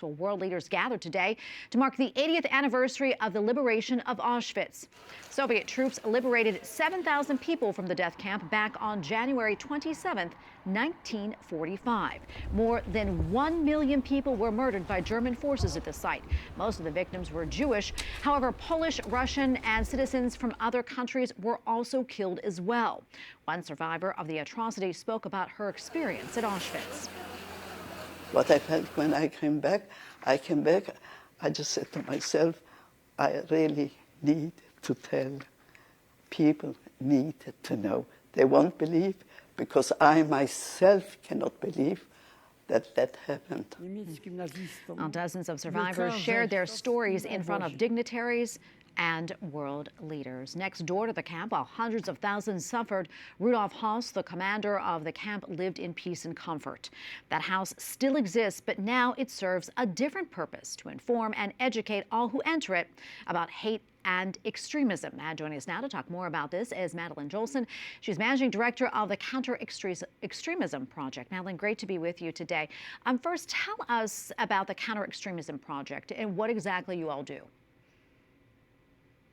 Well, world leaders gathered today to mark the 80th anniversary of the liberation of Auschwitz. Soviet troops liberated 7,000 people from the death camp back on January 27, 1945. More than 1 million people were murdered by German forces at the site. Most of the victims were Jewish. However, Polish, Russian, and citizens from other countries were also killed as well. One survivor of the atrocity spoke about her experience at Auschwitz. What I felt when I came back, I just said to myself, I really need to tell. People need to know. They won't believe because I myself cannot believe that that happened. Well, dozens of survivors shared their stories in front of dignitaries and world leaders. Next door to the camp, while hundreds of thousands suffered, Rudolf Höss, the commander of the camp, lived in peace and comfort. That house still exists, but now it serves a different purpose: to inform and educate all who enter it about hate and extremism. And joining us now to talk more about this is Madeleine Jolson. She's managing director of the Counter Extremism Project. Madeleine, great to be with you today. First, tell us about the Counter Extremism Project and what exactly you all do.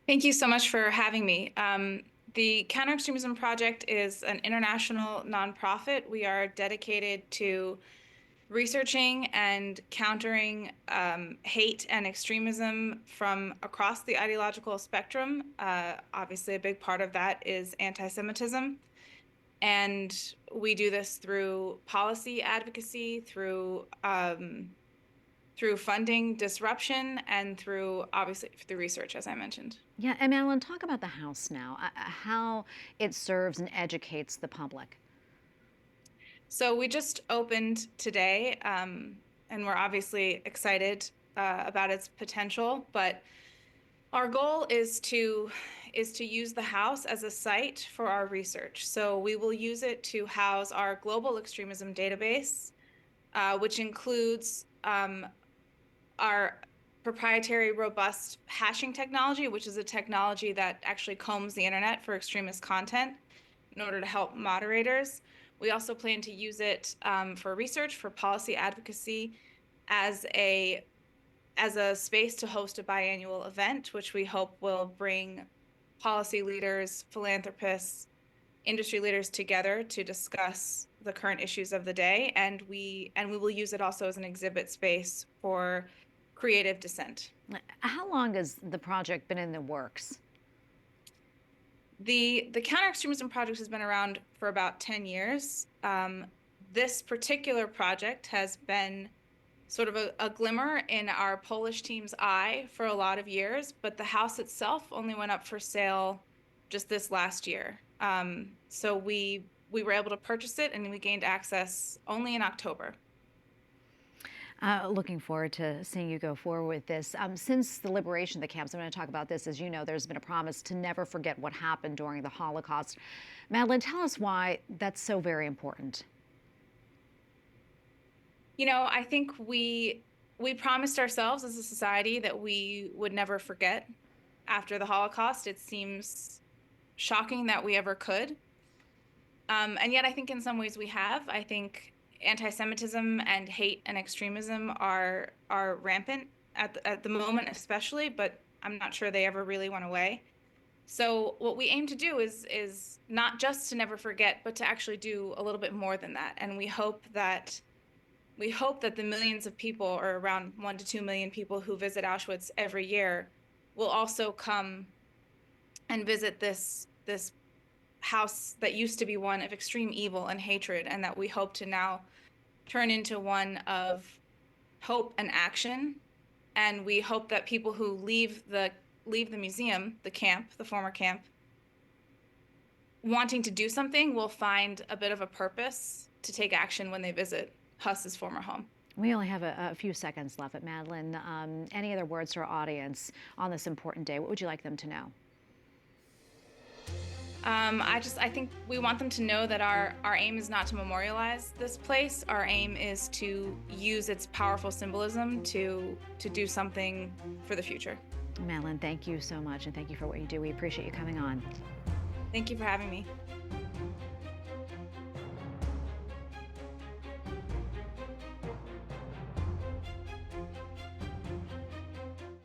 Thank you so much for having me. The Counter Extremism Project is an international nonprofit. We are dedicated to researching and countering hate and extremism from across the ideological spectrum. Obviously, a big part of that is anti-Semitism. And we do this through policy advocacy, through funding disruption, and obviously through research, as I mentioned. Yeah, and Madeleine, talk about the House now, how it serves and educates the public. So we just opened today, and we're obviously excited about its potential, but our goal is to use the House as a site for our research. So we will use it to house our global extremism database, which includes our proprietary robust hashing technology, which is a technology that actually combs the internet for extremist content in order to help moderators. We also plan to use it for research, for policy advocacy, as a space to host a biannual event, which we hope will bring policy leaders, philanthropists, industry leaders together to discuss the current issues of the day, and we will use it also as an exhibit space for creative dissent. How long has the project been in the works? The Counter Extremism Project has been around for about 10 years. This particular project has been sort of a glimmer in our Polish team's eye for a lot of years, but the house itself only went up for sale just this last year. So we were able to purchase it, and we gained access only in October. Looking forward to seeing you go forward with this. Since the liberation of the camps, I'm going to talk about this. As you know, there's been a promise to never forget what happened during the Holocaust. Madeleine, tell us why that's so very important. You know, I think we promised ourselves as a society that we would never forget after the Holocaust. It seems shocking that we ever could. And yet I think in some ways we have. I think anti-Semitism and hate and extremism are rampant at the moment especially, but I'm not sure they ever really went away. So what we aim to do is not just to never forget, but to actually do a little bit more than that. And we hope that the millions of people, or around 1 to 2 million people who visit Auschwitz every year, will also come and visit this house that used to be one of extreme evil and hatred, and that we hope to now turn into one of hope and action. And we hope that people who leave the museum, the camp, the former camp, wanting to do something, will find a bit of a purpose to take action when they visit Höss's former home. We only have a few seconds left, but Madeleine, any other words to our audience on this important day? What would you like them to know? I think we want them to know that our aim is not to memorialize this place. Our aim is to use its powerful symbolism to do something for the future. Madeleine, thank you so much, and thank you for what you do. We appreciate you coming on. Thank you for having me.